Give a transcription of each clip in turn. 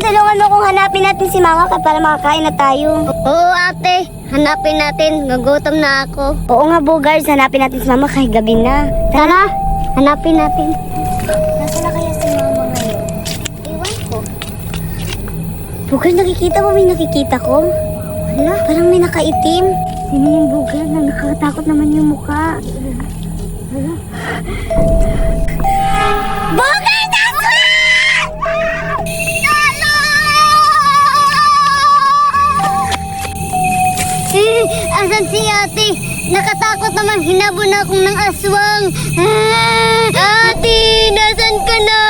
tulungan mo kung hanapin natin si Mama para makakain na tayo. Oo, ate. Hanapin natin. Nagutom na ako. Oo nga, Bogards. Hanapin natin si Mama kahit gabi na. Tara, hanapin natin. Nasaan na kaya si Mama ngayon? Iwan ko. Bugard, nakikita mo? May nakikita ko? Wala, parang may nakaitim. Sino yung Bugard? Nakakatakot naman yung mukha. Wala. Bugard! Asan si ate? Nakatakot naman. Hinabon akong ng aswang. Ate, nasan ka na?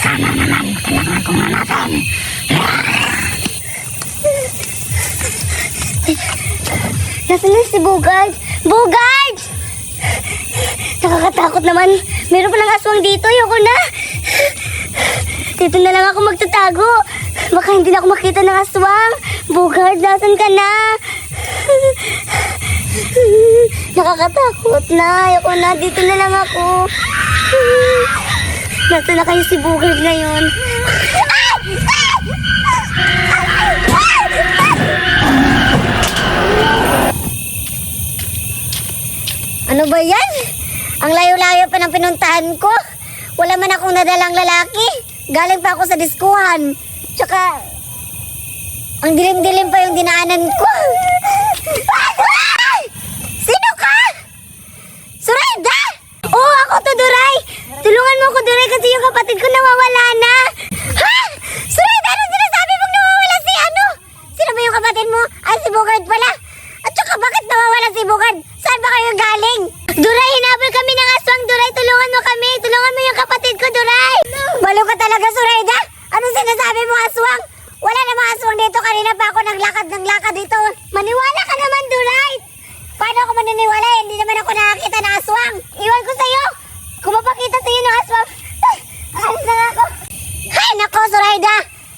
Sana naman, kailangan kong hanapin. Nasaan na si Bugard? Bugard! Nakakatakot naman. Meron pa ng aswang dito. Ayoko na. Dito na lang ako magtatago. Baka hindi na ako makita ng aswang. Bugard, nasan ka na? Nakakatakot na. Ayoko na. Dito na lang ako. Nasaan na kayo si Bugard ngayon? Ano ba yan? Ang layo-layo pa ng pinuntahan ko. Wala man akong nadalang lalaki. Galing pa ako sa diskuhan. Tsaka, ang dilim-dilim pa yung dinaanan ko. Sino ka? Surayda! Oo, ako to, Duray. Tulungan mo ko, Duray, kasi yung kapatid ko nawawala na. Ha? Surayda, anong sinasabi mong nawawala si ano? Sino ba yung kapatid mo? Ay, si Bugard pala. At saka, bakit nawawala si Bugard? Saan ba kayo galing? Duray, hinabol kami ng aswang. Duray, tulungan mo kami. Tulungan mo yung kapatid ko, Duray. Balo ka talaga, Surayda. Anong sinasabi mo, aswang? Wala namang aswang dito. Kanina pa ako naglakad dito. Maniwala ka naman, Duray. Paano ako maniniwala? Hindi naman ako nakakita ng aswang. Iwan ko sa'yo. Kung mapakita sa'yo ng aswang, alis na ako. Hay, nako, Surayda.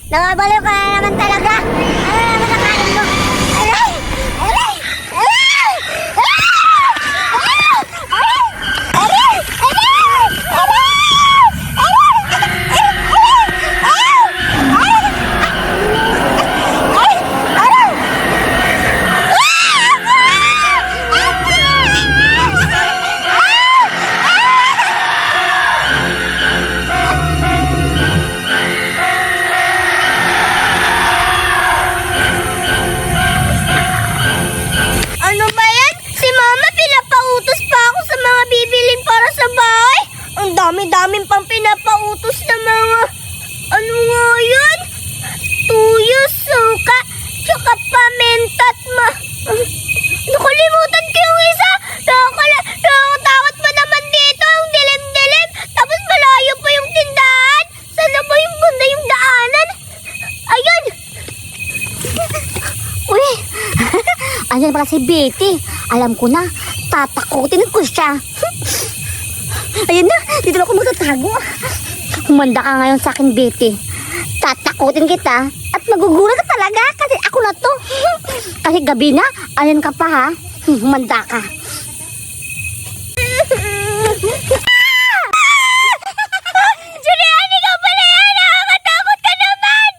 Nakabaliw ka na naman talaga. Ano naman nakain mo? Aray! Aray! Aray! Ano ba yan? Si Mama pinapautos pa ako sa mga bibiling para sa bahay. Ang dami-daming pang pinapautos na mga... Ano nga yan? Tuyos, suka, tsaka paminta at nakalimutan ko yung isa. Nakakatakot pa naman dito. Ang dilim-dilim. Tapos malayo pa yung tindahan. Sana ba yung bunda yung daanan? Ayun! Uy! Ayan pala si Betty. Alam ko na. Tatakutin ko siya. Ayun na. Dito na ako magtatago. Humanda ka ngayon sa akin, Betty. Tatakutin kita. At magugulat ka talaga. Kasi ako na to. Kasi gabi na. Ayan ka pa, ha? Humanda ka. Julian, ikaw pala yan! Nakakatakot ka naman!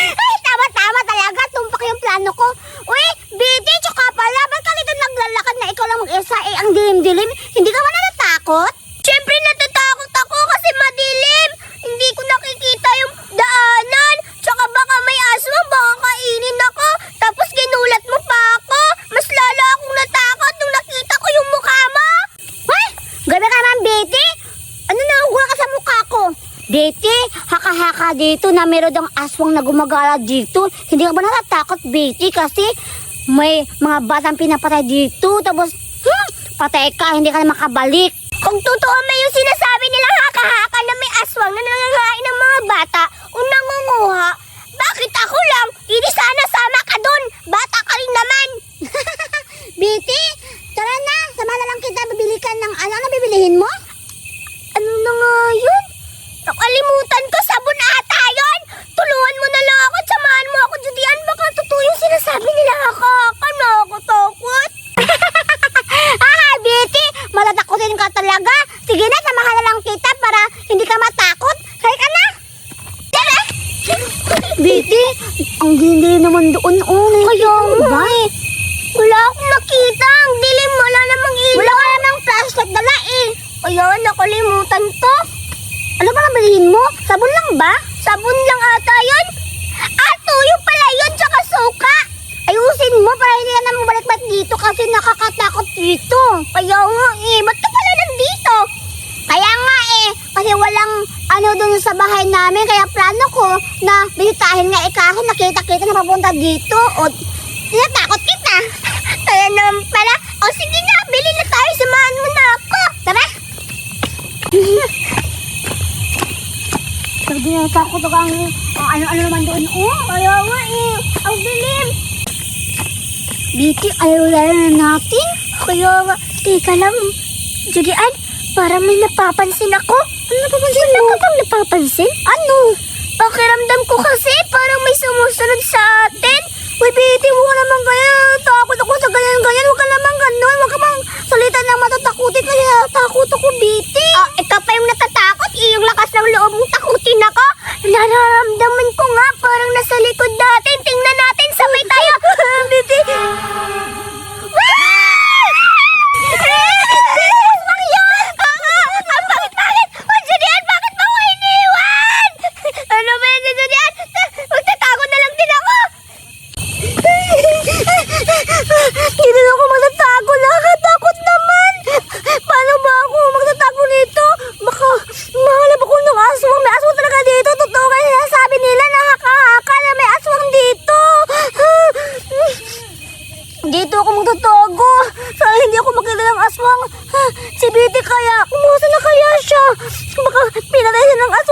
Ay, tama-tama talaga. Tumpak yung plano ko. Uy, Betty, tsaka pala. Ba't ka dito naglalakad na ikaw lang mag-isa? Eh, ang dilim-dilim. Hindi ka ba natatakot? Siyempre natatakot ako kasi madilim. Hindi ko nakikita yung daanan. Tsaka baka may aswang, baka kainin ako. Tapos ginulat mo pa ako. Mas lala akong natakot nung nakita ko yung mukha mo. Ay, grabe ka naman, Betty. Ano nakuha ka sa mukha ko? Betty, haka-haka dito na meron dang aswang na gumagala dito. Hindi ka ba natatakot, Betty? Kasi may mga batang pinapatay dito. Tapos, patay ka, hindi ka na makabalik. Kung totoo may yung sinasabi nilang haka-haka na may aswang na nangangain ng mga bata o nangunguha, bakit ako lang? Hindi sana sama ka dun. Bata ka rin naman. Betty, tara na. Sama na lang kita. Vicky, ang hindi naman doon. Kaya nga eh. Wala akong nakita. Ang dilim, wala namang ilaw. Wala ka namang flashlight dala eh. Kaya nakalimutan to. Ano ba nabilihin mo? Sabon lang ba? Sabon lang ata yun. Tuyo pala yun, tsaka suka. Ayusin mo para hindi ka naman balik-balik dito kasi nakakatakot dito. Kaya nga eh, ba't ka pala nandito? Kaya nga eh, kasi walang ano dun sa bahay namin, kaya plano ko na bisitahin nga kaso nakita-kita na papunta dito. O, tinatakot kita. Kaya naman pala, o sige na, bili na tayo, samahan mo na ako. Tara! Sabi na takot ako ang ano-ano naman doon. Kaya nga eh, ang dilim. Vicky, ayaw na natin. Kaya nga, teka lang. Julian, parang may napapansin ako. Ano napapansin mo? Ano ka bang napapansin? Ano? Pakiramdam ko kasi parang may sumusunod sa atin. Uy, Betty, huwag ka naman kaya. Takot ako sa ganyan-ganyan. Huwag ka naman ganun. Huwag ka bang salita na matatakutin. Kaya takot ako, Betty. Ikaw pa yung natatakot. Yung lakas ng loob mong takutin ako. Nararamdaman ko nga parang nasa likod natin. Tingnan natin, sabay tayo. Betty. Ano ba yan, Julian? Magtatakot na lang din ako. Hindi na ako magtatago. Nakakatakot naman. Paano ba ako magtatago nito? Baka mahalap ako ng aswang. May aswang talaga dito. Totoo kasi sabi nila nakakahaka na may aswang dito. Dito ako magtatago. Sana hindi ako makita ng aswang. Si Betty kaya, kumusta na kaya siya? Baka pinatay siya ng aswang.